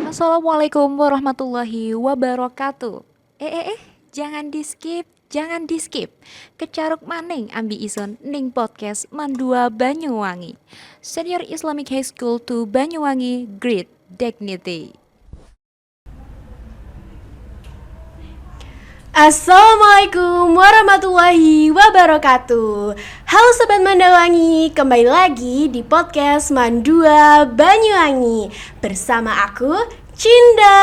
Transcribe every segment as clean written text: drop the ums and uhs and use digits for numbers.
Assalamualaikum warahmatullahi wabarakatuh. Jangan di skip. Kecaruk maning ambi ison ning podcast Mandua Banyuwangi. Senior Islamic High School to Banyuwangi, Great Dignity. Assalamualaikum warahmatullahi wabarakatuh. Halo Sobat Mandawangi, kembali lagi di podcast Mandua Banyuwangi bersama aku, Cinda.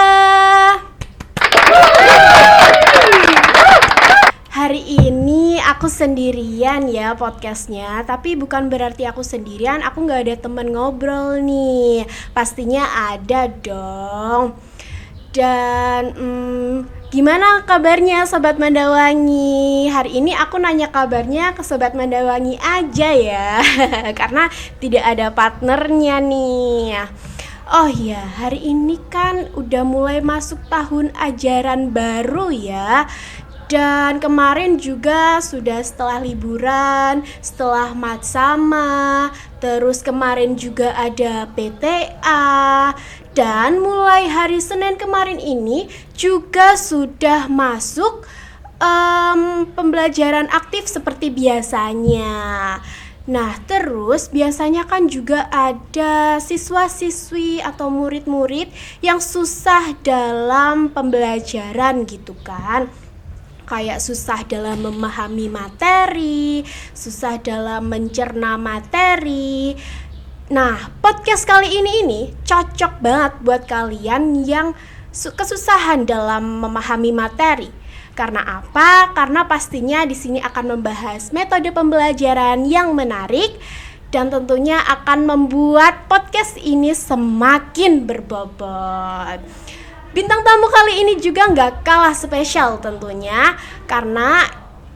Hari ini aku sendirian ya podcastnya, tapi bukan berarti aku sendirian, aku gak ada temen ngobrol nih. Pastinya ada dong. Dan gimana kabarnya Sobat Mandawangi? Hari ini aku nanya kabarnya ke Sobat Mandawangi aja ya karena tidak ada partnernya nih. Oh iya, hari ini kan udah mulai masuk tahun ajaran baru ya. Dan kemarin juga sudah setelah liburan, setelah matsama, terus kemarin juga ada PTA. Dan mulai hari Senin kemarin ini juga sudah masuk pembelajaran aktif seperti biasanya. Nah, terus biasanya kan juga ada siswa-siswi atau murid-murid yang susah dalam pembelajaran gitu kan. Kayak susah dalam memahami materi, susah dalam mencerna materi. Nah, podcast kali ini cocok banget buat kalian yang kesusahan dalam memahami materi. Karena apa? Karena pastinya di sini akan membahas metode pembelajaran yang menarik dan tentunya akan membuat podcast ini semakin berbobot. Bintang tamu kali ini juga nggak kalah spesial tentunya, karena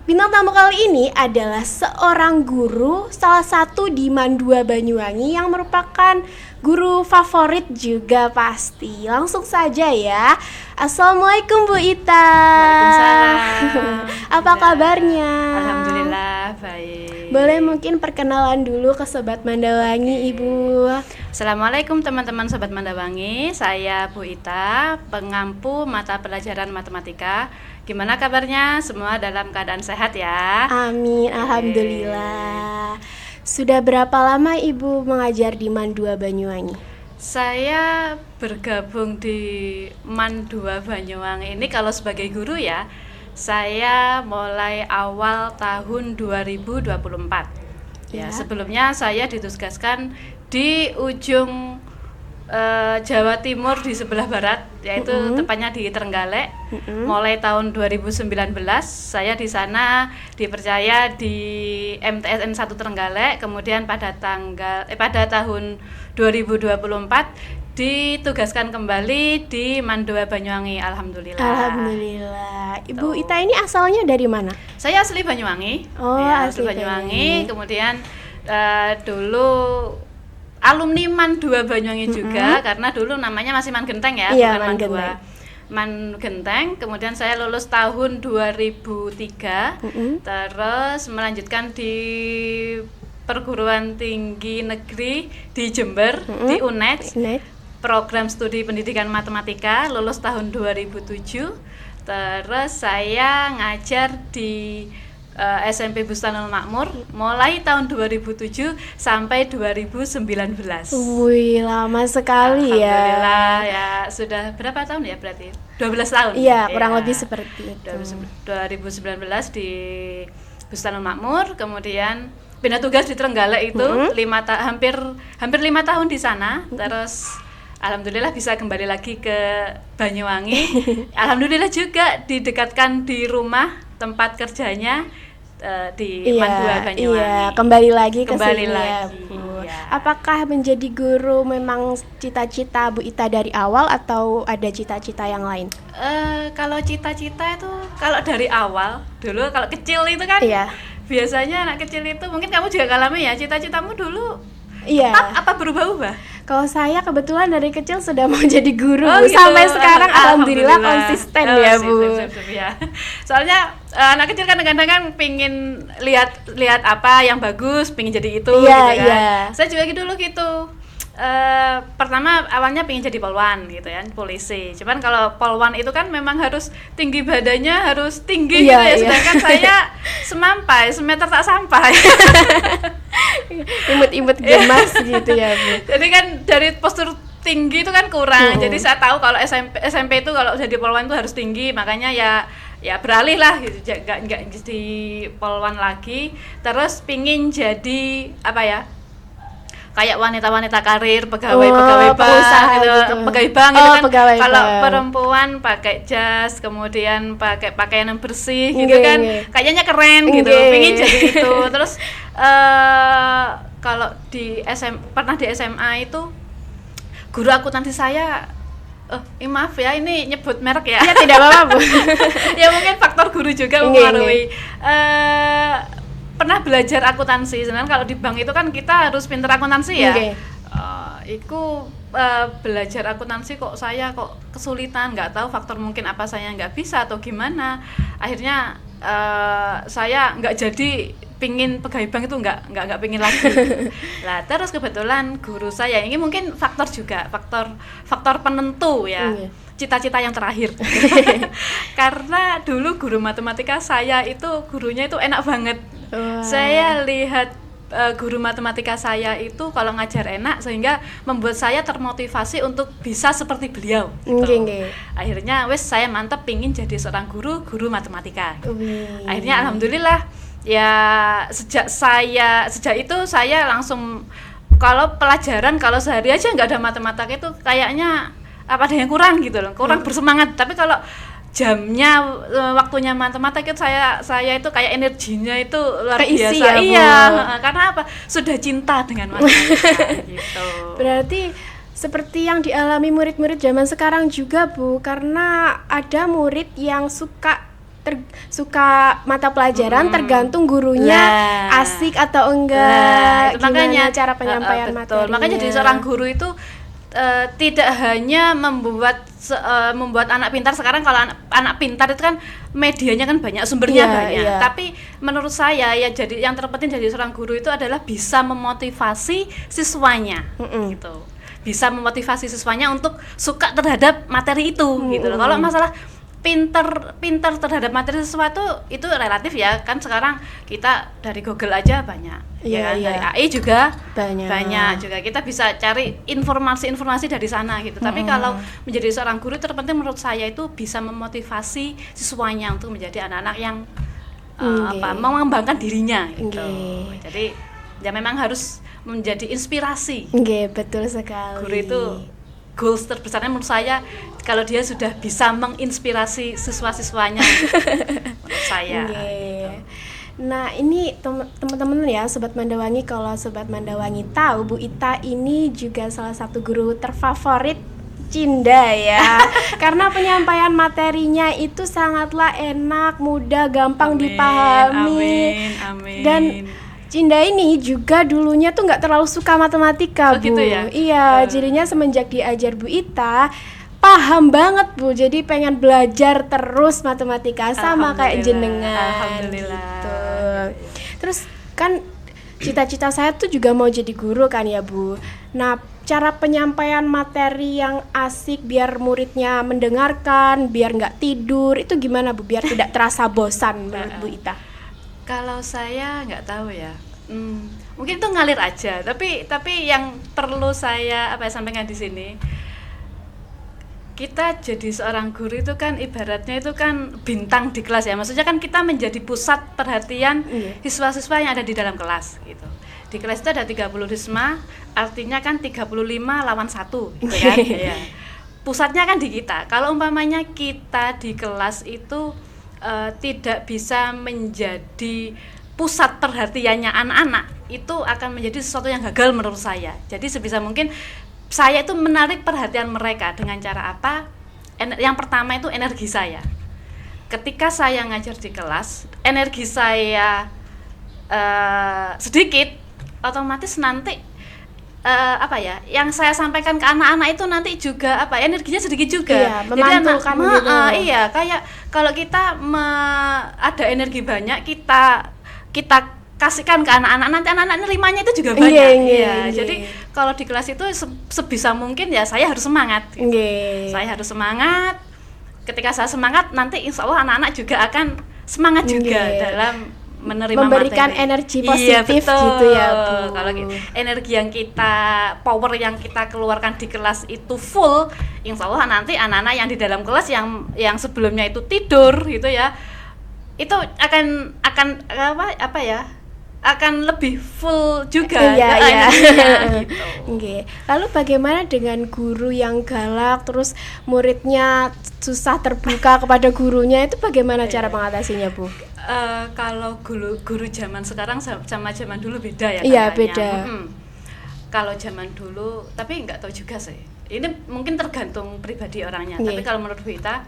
bintang tamu kali ini adalah seorang guru, salah satu di Mandua Banyuwangi yang merupakan guru favorit juga pasti. Langsung saja ya. Assalamualaikum Bu Ita. Waalaikumsalam. Apa kabarnya? Alhamdulillah baik. Boleh mungkin perkenalan dulu ke Sobat Mandawangi, Ibu. Assalamualaikum teman-teman Sobat Mandawangi. Saya Bu Ita, pengampu mata pelajaran matematika. Gimana kabarnya? Semua dalam keadaan sehat ya? Amin, alhamdulillah. Sudah berapa lama Ibu mengajar di Mandua Banyuwangi? Saya bergabung di Mandua Banyuwangi ini kalau sebagai guru ya. Saya mulai awal tahun 2024. Ya, sebelumnya saya ditugaskan di ujung Jawa Timur di sebelah barat, yaitu tepatnya di Trenggalek. Mulai tahun 2019 saya di sana dipercaya di MTSN 1 Trenggalek, kemudian pada tahun 2024 ditugaskan kembali di Mandua Banyuwangi. Alhamdulillah. Alhamdulillah. Ibu Ita ini asalnya dari mana? Saya asli Banyuwangi. Oh, ya, asli Banyuwangi. Kemudian dulu alumni Mandua Banyuwangi juga, karena dulu namanya masih Man Genteng ya, iya, bukan Mandua. Man Genteng. Kemudian saya lulus tahun 2003, terus melanjutkan di perguruan tinggi negeri di Jember, di UNED, program studi pendidikan matematika, lulus tahun 2007. Terus saya ngajar di SMP Bustanul Makmur mulai tahun 2007 sampai 2019. Wih, lama sekali ya. Alhamdulillah ya, sudah berapa tahun ya berarti? 12 tahun. Iya, kurang lebih seperti itu. 2019 di Bustanul Makmur, kemudian pindah tugas di Trenggalek itu hampir 5 tahun di sana. Terus alhamdulillah bisa kembali lagi ke Banyuwangi. Alhamdulillah juga didekatkan di rumah tempat kerjanya di Mandua Banyuwangi. Iya, kembali lagi ke sini lagi, ya, Bu. iya. Apakah menjadi guru memang cita-cita Bu Ita dari awal atau ada cita-cita yang lain? Kalau cita-cita itu kalau dari awal dulu, kalau kecil itu kan biasanya anak kecil itu mungkin kamu juga alami ya, cita-citamu dulu tetap apa berubah-ubah? Kalau saya kebetulan dari kecil sudah mau jadi guru, gitu. Sampai sekarang alhamdulillah konsisten ya Bu. Sip, ya. Soalnya anak kecil kan kadang-kadang kan pingin lihat apa yang bagus, pingin jadi itu gitu kan. Saya juga dulu gitu. pertama awalnya pengen jadi polwan gitu ya, polisi. Cuman kalau polwan itu kan memang harus tinggi badannya, harus tinggi gitu ya. Sedangkan saya semeter tak sampai. Imut-imut gemas gitu ya Bu. Jadi kan dari postur tinggi itu kan kurang. Jadi saya tahu kalau SMP itu kalau jadi polwan itu harus tinggi, makanya ya beralih lah gitu, nggak jadi polwan lagi. Terus pingin jadi apa ya, kayak wanita-wanita karir, pegawai bank gitu, pegawai bank gitu kan. Kalau perempuan pakai jas, kemudian pakai pakaian yang bersih gitu kan, kayaknya keren gitu. Pengen jadi itu. Terus kalau pernah di SMA itu guru akuntansi saya, maaf ya ini nyebut merek ya. Ya tidak apa-apa Bu. Ya mungkin faktor guru juga mempengaruhi. Pernah belajar akuntansi, sebenarnya kalau di bank itu kan kita harus pinter akuntansi ya. Belajar akuntansi kok saya kesulitan, nggak tahu faktor mungkin apa saya nggak bisa atau gimana. Akhirnya saya nggak jadi pingin pegawai bank itu nggak pingin lagi. Lah terus kebetulan guru saya ini mungkin faktor penentu ya. Cita-cita yang terakhir. Karena dulu guru matematika saya itu gurunya itu enak banget. Saya lihat guru matematika saya itu kalau ngajar enak, sehingga membuat saya termotivasi untuk bisa seperti beliau gitu. Akhirnya saya mantep pingin jadi seorang guru matematika. Akhirnya alhamdulillah ya sejak itu saya langsung, kalau pelajaran kalau sehari aja nggak ada matematika itu kayaknya apa ada yang kurang gitu loh, kurang bersemangat. Tapi kalau jamnya waktunya matematika itu saya itu kayak energinya itu luar biasa ya, karena apa, sudah cinta dengan matematika gitu. Berarti seperti yang dialami murid-murid zaman sekarang juga Bu, karena ada murid yang suka mata pelajaran tergantung gurunya asik atau enggak, gimana cara penyampaian materinya. Makanya jadi seorang guru itu tidak hanya membuat anak pintar. Sekarang kalau anak pintar itu kan medianya kan banyak, sumbernya banyak. Tapi menurut saya ya jadi yang terpenting jadi seorang guru itu adalah bisa memotivasi siswanya, gitu. Bisa memotivasi siswanya untuk suka terhadap materi itu, gitu loh. Kalau masalah pinter terhadap materi sesuatu itu relatif ya, kan sekarang kita dari Google aja banyak, dari AI juga banyak juga, kita bisa cari informasi dari sana gitu. Tapi kalau menjadi seorang guru terpenting menurut saya itu bisa memotivasi siswanya untuk menjadi anak-anak yang mengembangkan dirinya gitu. Jadi ya memang harus menjadi inspirasi. Betul sekali. Guru itu goals terbesarnya menurut saya kalau dia sudah bisa menginspirasi siswa-siswanya menurut saya. Nah ini teman-teman ya Sobat Mandawangi, kalau Sobat Mandawangi tahu Bu Ita ini juga salah satu guru terfavorit Cinda ya. Karena penyampaian materinya itu sangatlah enak, mudah, gampang dipahami. Amin. Dan Cinda ini juga dulunya tuh nggak terlalu suka matematika, Bu. Gitu ya? Iya, jadinya semenjak diajar Bu Ita paham banget Bu, jadi pengen belajar terus matematika sama kayak jenengan. Alhamdulillah. Gitu. Terus kan cita-cita saya tuh juga mau jadi guru kan ya Bu. Nah, cara penyampaian materi yang asik biar muridnya mendengarkan, biar nggak tidur, itu gimana Bu? Biar tidak terasa bosan menurut Bu Ita. Kalau saya nggak tahu ya, mungkin itu ngalir aja. Tapi yang perlu saya sampaikan di sini, kita jadi seorang guru itu kan ibaratnya itu kan bintang di kelas ya. Maksudnya kan kita menjadi pusat perhatian siswa-siswa yang ada di dalam kelas gitu. Di kelas itu ada 30 siswa, artinya kan 35 lawan 1 gitu kan. Ya. Pusatnya kan di kita. Kalau umpamanya kita di kelas itu tidak bisa menjadi pusat perhatiannya anak-anak, itu akan menjadi sesuatu yang gagal menurut saya. Jadi sebisa mungkin saya itu menarik perhatian mereka dengan cara apa? Yang pertama itu energi saya. Ketika saya ngajar di kelas, energi saya sedikit, otomatis nanti yang saya sampaikan ke anak-anak itu nanti juga energinya sedikit juga. Iya, memantulkan gitu. Iya, kayak kalau kita ada energi banyak, kita kasihkan ke anak-anak, nanti anak-anak nerimanya itu juga banyak. Nggih. Jadi kalau di kelas itu sebisa mungkin ya saya harus semangat. Gitu. Nggih. Saya harus semangat. Ketika saya semangat, nanti insya Allah anak-anak juga akan semangat juga dalam menerima memberikan materi. energi Iya, positif betul. gitu ya Bu. Kalau energi yang power yang kita keluarkan di kelas itu full, insya Allah nanti anak-anak yang di dalam kelas yang sebelumnya itu tidur gitu ya, itu akan apa ya, akan lebih full juga Iya. energinya, gitu. Nggih. Lalu bagaimana dengan guru yang galak terus muridnya susah terbuka kepada gurunya, itu bagaimana cara mengatasinya Bu? Kalau guru zaman sekarang sama zaman dulu beda ya. Iya, katanya. beda. Kalau zaman dulu, tapi nggak tahu juga sih. Ini mungkin tergantung pribadi orangnya. Iya. Tapi kalau menurut kita,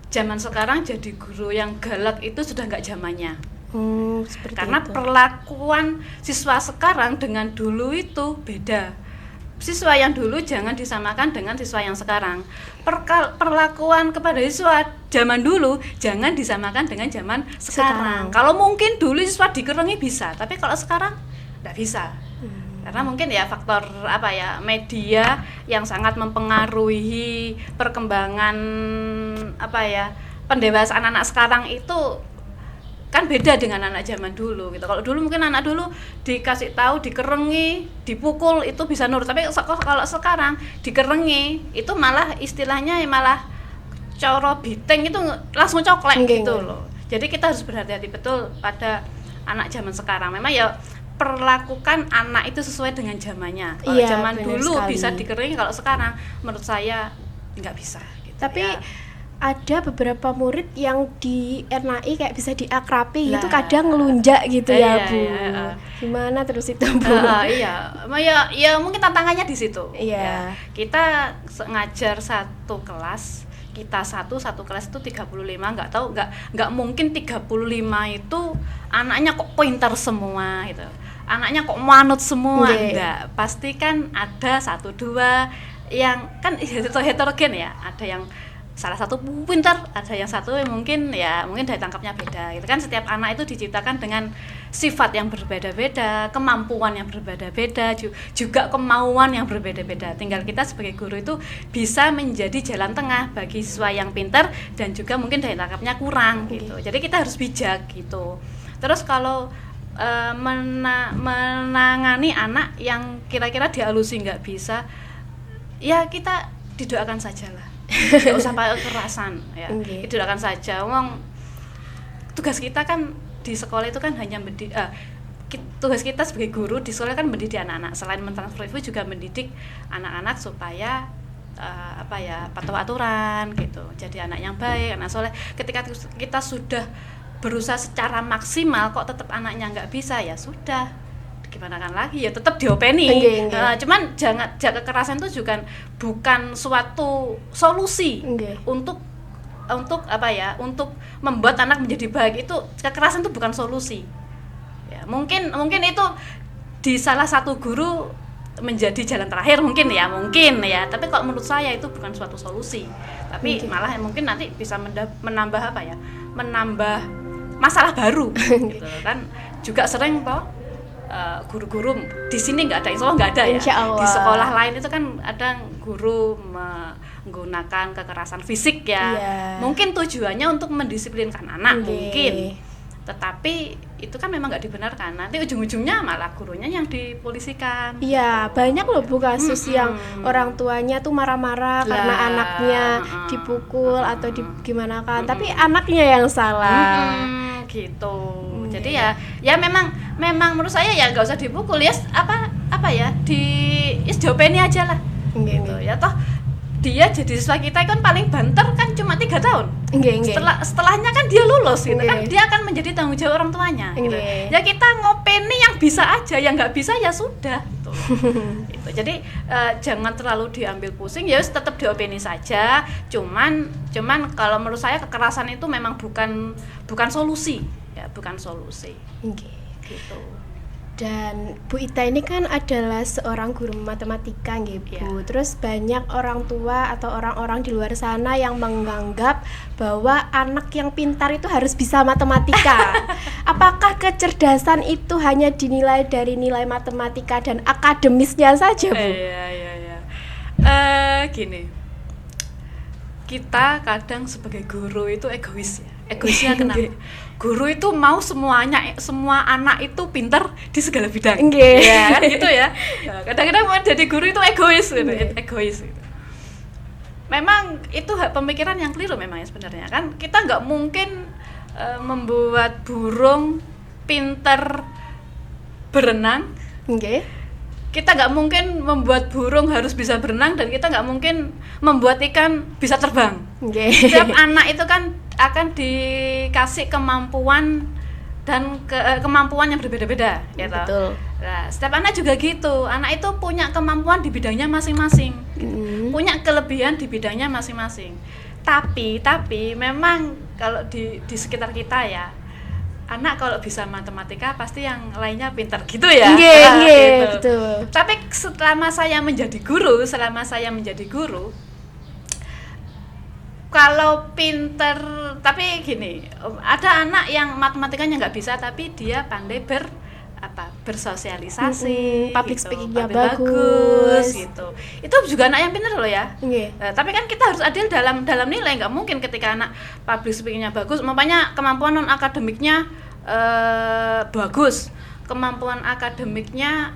zaman sekarang jadi guru yang galak itu sudah nggak zamannya. Seperti Karena itu. perlakuan siswa sekarang dengan dulu itu beda. Siswa yang dulu jangan disamakan dengan siswa yang sekarang. Perlakuan kepada siswa zaman dulu jangan disamakan dengan zaman sekarang. Kalau mungkin dulu siswa dikerengi bisa, tapi kalau sekarang nggak bisa. Karena mungkin ya faktor media yang sangat mempengaruhi perkembangan pendewasaan anak sekarang itu kan beda dengan anak zaman dulu gitu. Kalau dulu mungkin anak dulu dikasih tahu, dikerengi, dipukul itu bisa nurut. Tapi kalau sekarang dikerengi itu malah istilahnya malah coro biting itu langsung coklek gitu loh. Jadi kita harus berhati-hati betul pada anak zaman sekarang. Memang ya perlakukan anak itu sesuai dengan zamannya. Kalau zaman dulu sekali bisa dikerengi, kalau sekarang menurut saya nggak bisa gitu. Tapi ada beberapa murid yang di RNAI kayak bisa diakrabi gitu, kadang ngelunjak gitu ya Bu. Gimana terus itu Bu? Iya, mungkin tantangannya di situ. Iya. Kita ngajar satu kelas, kita satu kelas itu 35, nggak mungkin 35 itu anaknya kok pintar semua gitu. Anaknya kok manut semua, enggak. Pasti kan ada 1-2 yang kan heterogen ya, ada yang salah satu pintar, ada yang satu mungkin daya tangkapnya beda gitu kan. Setiap anak itu diciptakan dengan sifat yang berbeda-beda, kemampuan yang berbeda-beda, juga kemauan yang berbeda-beda. Tinggal kita sebagai guru itu bisa menjadi jalan tengah bagi siswa yang pintar dan juga mungkin daya tangkapnya kurang gitu. Jadi kita harus bijak gitu. Terus kalau menangani anak yang kira-kira dihalusi nggak bisa, ya kita didoakan sajalah. Nggak usah pakai kekerasan ya. Didoakan saja. Tugas kita kan di sekolah itu kan hanya tugas kita sebagai guru di sekolah kan mendidik anak-anak. Selain mentransfer ilmu juga mendidik anak-anak supaya patuh aturan gitu. Jadi anak yang baik, anak soleh. Ketika kita sudah berusaha secara maksimal kok tetap anaknya nggak bisa, ya sudah, gimana kan lagi, ya tetap diopeni. Cuman jangan kekerasan itu juga bukan suatu solusi untuk membuat anak menjadi baik. Itu kekerasan itu bukan solusi ya. Mungkin itu di salah satu guru menjadi jalan terakhir mungkin ya, tapi kalau menurut saya itu bukan suatu solusi, tapi malah mungkin nanti bisa menambah masalah baru gitu kan. Juga sering guru-guru di sini nggak ada, insya Allah nggak ada ya. Di sekolah lain itu kan ada guru menggunakan kekerasan fisik ya. Mungkin tujuannya untuk mendisiplinkan anak mungkin, tetapi itu kan memang nggak dibenarkan. Nanti ujung-ujungnya malah gurunya yang dipolisikan. Iya, banyak loh Bu kasus yang orang tuanya tuh marah-marah karena anaknya dipukul atau gimana kan, tapi anaknya yang salah. Gitu. Jadi ya memang menurut saya ya nggak usah dipukul ya, diopeni aja lah. Gitu. Ya toh dia jadi siswa kita kan paling banter kan cuma 3 tahun. Setelahnya kan dia lulus gitu kan, dia akan menjadi tanggung jawab orang tuanya gitu. Ya kita ngopeni yang bisa aja, yang nggak bisa ya sudah gitu. Gitu. Jadi jangan terlalu diambil pusing, ya tetap diopeni saja. Cuman kalau menurut saya kekerasan itu memang bukan solusi ya, bukan solusi. Gitu. Dan Bu Ita ini kan adalah seorang guru matematika nggih Bu. Iya. Terus banyak orang tua atau orang-orang di luar sana yang menganggap bahwa anak yang pintar itu harus bisa matematika. Apakah kecerdasan itu hanya dinilai dari nilai matematika dan akademisnya saja, Bu? Iya. Gini. Kita kadang sebagai guru itu egois ya. Egoisnya kenapa? Guru itu mau semua anak itu pintar di segala bidang. Nggih. Ya kan gitu ya. Nah, kadang-kadang mau jadi guru itu egois gitu, egois gitu. Memang itu pemikiran yang keliru memang ya sebenarnya kan. Kita nggak mungkin membuat burung pintar berenang. Nggih. Kita nggak mungkin membuat burung harus bisa berenang, dan kita nggak mungkin membuat ikan bisa terbang. Nggih. Setiap anak itu kan akan dikasih kemampuan dan kemampuan yang berbeda-beda, gitu. Betul. Nah, setiap anak juga gitu. Anak itu punya kemampuan di bidangnya masing-masing, punya kelebihan di bidangnya masing-masing. Tapi memang kalau di sekitar kita ya, anak kalau bisa matematika pasti yang lainnya pintar gitu ya. Nggih, Gitu. betul. Tapi selama saya menjadi guru, kalau pinter, tapi gini, ada anak yang matematikanya nggak bisa tapi dia pandai bersosialisasi, public gitu, speakingnya pandai bagus gitu. Itu juga anak yang pintar loh ya. Nggih. Tapi kan kita harus adil dalam nilai. Nggak mungkin ketika anak public speakingnya bagus, umpamanya kemampuan non akademiknya bagus, kemampuan akademiknya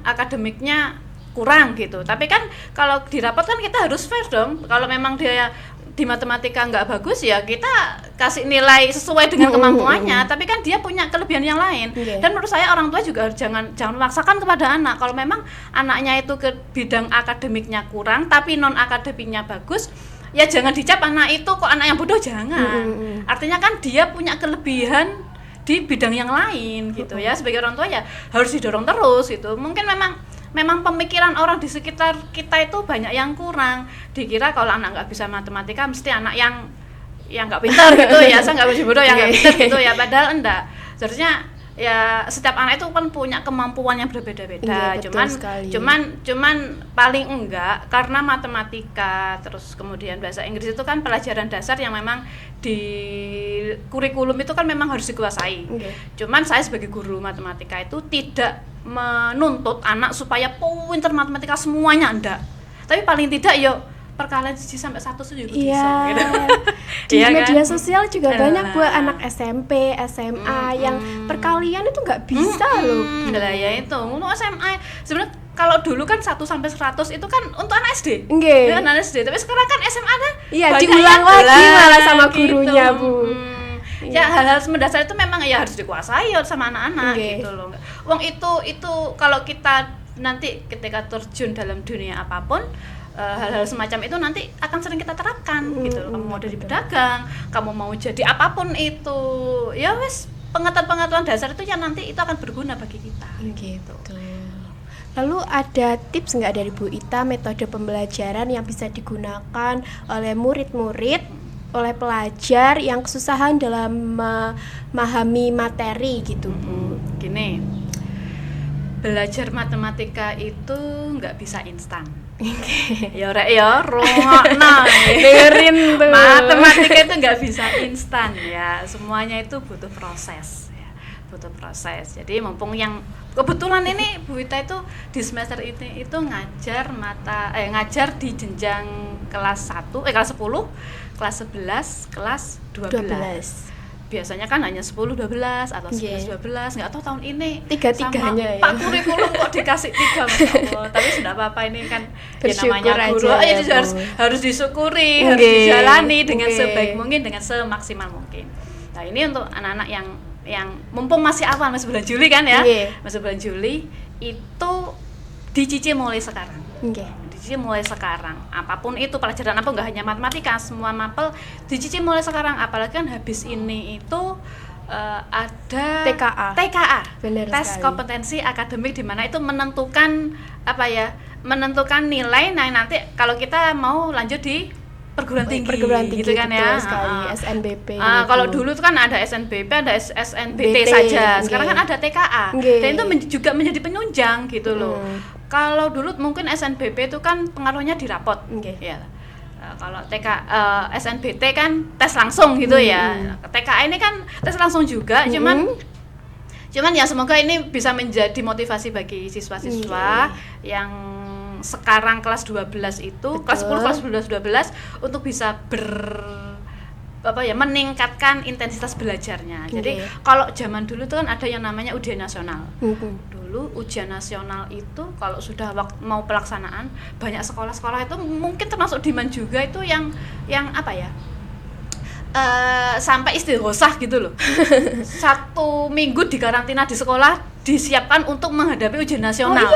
kurang gitu. Tapi kan kalau di rapat kan kita harus fair dong. Kalau memang dia di matematika nggak bagus ya kita kasih nilai sesuai dengan kemampuannya. Tapi kan dia punya kelebihan yang lain. Dan menurut saya orang tua juga jangan memaksakan kepada anak. Kalau memang anaknya itu ke bidang akademiknya kurang tapi non akademiknya bagus, ya jangan dicap anak itu kok anak yang bodoh, jangan. Artinya kan dia punya kelebihan di bidang yang lain gitu ya. Sebagai orang tua ya harus didorong terus gitu. Mungkin memang pemikiran orang di sekitar kita itu banyak yang kurang. Dikira kalau anak nggak bisa matematika mesti anak yang nggak pintar gitu ya, saya nggak bodoh yang nggak pintar gitu ya. Padahal enggak. Seharusnya ya setiap anak itu kan punya kemampuan yang berbeda-beda. Cuman paling enggak karena matematika terus kemudian bahasa Inggris itu kan pelajaran dasar yang memang di kurikulum itu kan memang harus dikuasai. Cuman saya sebagai guru matematika itu tidak menuntut anak supaya pintar matematika semuanya, enggak. Tapi paling tidak yuk perkalian 1 sampai 1 itu juga bisa gitu. Di Iya media kan? sosial juga banyak buat anak SMP, SMA yang perkalian itu nggak bisa loh. Lah ya itu, untuk SMA sebenarnya kalau dulu kan 1 sampai 100 itu kan untuk anak SD. Nggih. Ya, anak SD, tapi sekarang kan SMA kan Iya, banyak diulang yang lagi belas, malah sama gitu. gurunya, Bu. Ya hal-hal mendasar itu memang ya harus dikuasai sama anak-anak gitu loh. Wong itu kalau kita nanti ketika terjun dalam dunia apapun, hal-hal semacam itu nanti akan sering kita terapkan gitu. Kamu mau jadi pedagang, kamu mau jadi apapun itu, ya wes pengetahuan dasar itu ya nanti itu akan berguna bagi kita. Gitu. Lalu ada tips nggak dari Bu Ita metode pembelajaran yang bisa digunakan oleh murid-murid, oleh pelajar yang kesusahan dalam memahami materi gitu, Bu? Gini, belajar matematika itu nggak bisa instan. Ya rek ya, rungokno. Dengerin tuh. Matematika itu nggak bisa instan ya, semuanya itu butuh proses ya. Butuh proses. Jadi mumpung yang kebetulan ini Bu Ita itu di semester ini itu ngajar di jenjang kelas 1, kelas 10, kelas 11, kelas 12. Biasanya kan hanya 10, 12 atau 11, 12, nggak tahu tahun ini tiga-tiganya sama Pak kurikulum kok dikasih 3, Mas Allah. Tapi sudah apa-apa ini kan ya namanya guru aja ya, harus disyukuri, harus dijalani dengan sebaik mungkin, dengan semaksimal mungkin. Nah, ini untuk anak-anak yang mumpung masih awal, masih bulan Juli kan ya. Masih bulan Juli itu dicicil mulai sekarang. Dicicil mulai sekarang. Apapun itu pelajaran apa, nggak hanya matematika, semua mapel dicicil mulai sekarang. Apalagi kan habis ini itu ada TKA. Benar tes sekali. kompetensi akademik, di mana itu menentukan menentukan nilai. Nah, nanti kalau kita mau lanjut di perguruan tinggi, gitu kan betul ya. sekali, SNBP Kalau gitu. dulu tuh kan ada SNBP, ada SNBT BT, saja. Sekarang nggih. kan ada TKA. Nggih. Dan itu juga menjadi penunjang gitu loh. Kalau dulu mungkin SNBP itu kan pengaruhnya di rapot. Nggih. Ya. Kalau SNBT kan tes langsung gitu ya. TKA ini kan tes langsung juga, cuman ya semoga ini bisa menjadi motivasi bagi siswa-siswa yang sekarang kelas 12 itu, kelas 10, kelas 11, 12 untuk bisa meningkatkan intensitas belajarnya. Jadi kalau zaman dulu tuh kan ada yang namanya ujian nasional. Dulu ujian nasional itu kalau sudah mau pelaksanaan, banyak sekolah-sekolah itu mungkin termasuk Diman juga itu yang apa ya? Sampai istighosah gitu loh. 1 minggu di karantina di sekolah disiapkan untuk menghadapi ujian nasional.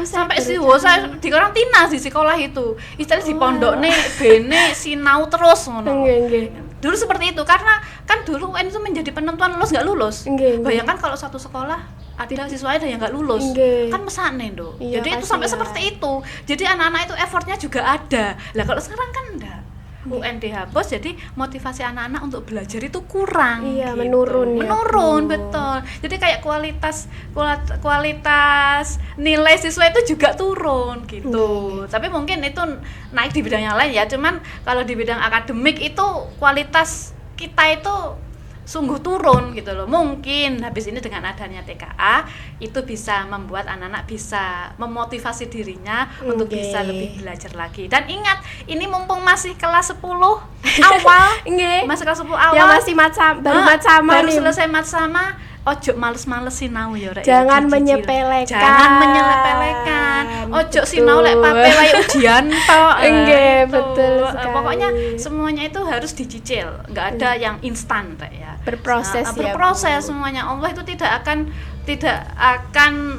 Sampai istighosah di karantina di sekolah itu. Istilah di pondok nih bene sinau terus ngono. Dulu seperti itu karena kan dulu UN itu menjadi penentuan lulus nggak lulus. Bayangkan kalau satu sekolah ada siswa ada yang nggak lulus, kan mesane dong. Jadi itu sampai seperti itu. Jadi anak-anak itu effortnya juga ada. Lah kalau sekarang kan enggak. UN dihapus, jadi motivasi anak-anak untuk belajar itu kurang. Iya, gitu. menurun, betul. Jadi kayak kualitas nilai siswa itu juga turun gitu. Tapi mungkin itu naik di bidang yang lain ya. Cuman kalau di bidang akademik itu kualitas kita itu sungguh turun gitu loh. Mungkin habis ini dengan adanya TKA itu bisa membuat anak-anak bisa memotivasi dirinya untuk bisa lebih belajar lagi. Dan ingat, ini mumpung masih kelas 10 awal, masih kelas 10 awal. Ya masih baru selesai matsama, ojo males-males sinau ya rek. Jangan menyepelekan. Ojo sinau lek pape wae ujian tok. Betul sekali. Pokoknya semuanya itu harus dicicil, enggak ada yang instan rek ya. Berproses semuanya. Allah itu tidak akan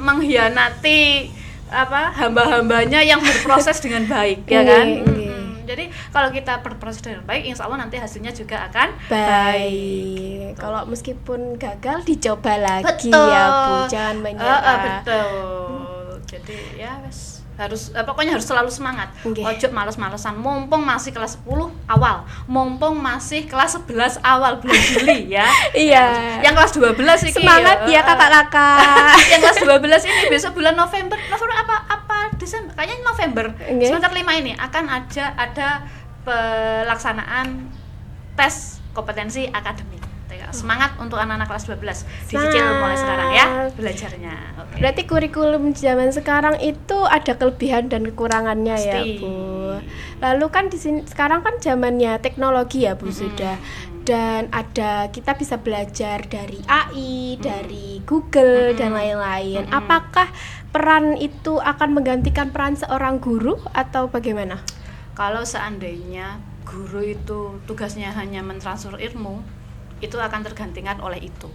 mengkhianati hamba-hambanya yang berproses dengan baik, ya kan? Jadi kalau kita berproses dengan baik, insya Allah nanti hasilnya juga akan baik. Kalau meskipun gagal dicoba lagi. Betul. Ya Bu, jangan menyerah. Betul. Jadi ya pokoknya harus selalu semangat. Ojo males-malesan, mumpung masih kelas 10 awal, mumpung masih kelas 11 awal bulan Juli ya. Iya. Yang kelas 12 ini semangat ya kakak-kakak. Yang kelas 12 ini besok bulan November apa Desember? Kayaknya November. Semester 5 ini akan ada pelaksanaan tes kompetensi akademik. Semangat untuk anak-anak kelas 12. Dicicil mulai sekarang ya belajarnya. Berarti kurikulum zaman sekarang itu ada kelebihan dan kekurangannya. Pasti. Ya Bu. Lalu kan di sini sekarang kan zamannya teknologi ya Bu sudah. Dan kita bisa belajar dari AI, dari Google dan lain-lain. Apakah peran itu akan menggantikan peran seorang guru atau bagaimana? Kalau seandainya guru itu tugasnya hanya mentransfer ilmu, itu akan tergantikan oleh itu.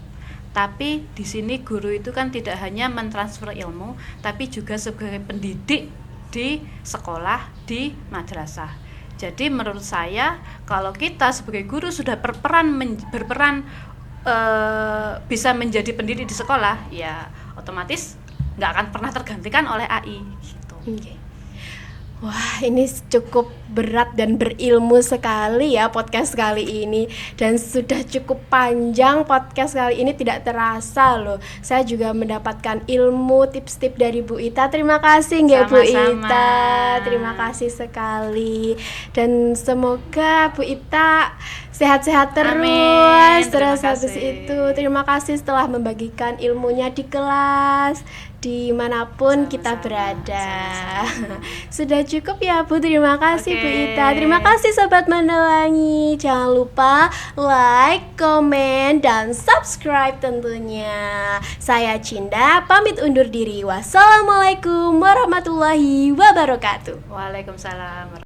Tapi di sini guru itu kan tidak hanya mentransfer ilmu, tapi juga sebagai pendidik di sekolah, di madrasah. Jadi menurut saya kalau kita sebagai guru sudah berperan bisa menjadi pendidik di sekolah, ya otomatis nggak akan pernah tergantikan oleh AI gitu. Wah, ini cukup berat dan berilmu sekali ya podcast kali ini. Dan sudah cukup panjang podcast kali ini, tidak terasa loh. Saya juga mendapatkan ilmu, tips-tips dari Bu Ita. Terima kasih nggak Bu Ita. Terima kasih sekali. Dan semoga Bu Ita sehat-sehat terus. Amin. Terus habis itu terima kasih setelah membagikan ilmunya di kelas, dimanapun kita berada. Sudah cukup ya Bu, terima kasih Bu Ita. Terima kasih Sobat Mandawangi. Jangan lupa like, komen, dan subscribe tentunya. Saya Cinda, pamit undur diri. Wassalamualaikum warahmatullahi wabarakatuh. Waalaikumsalam.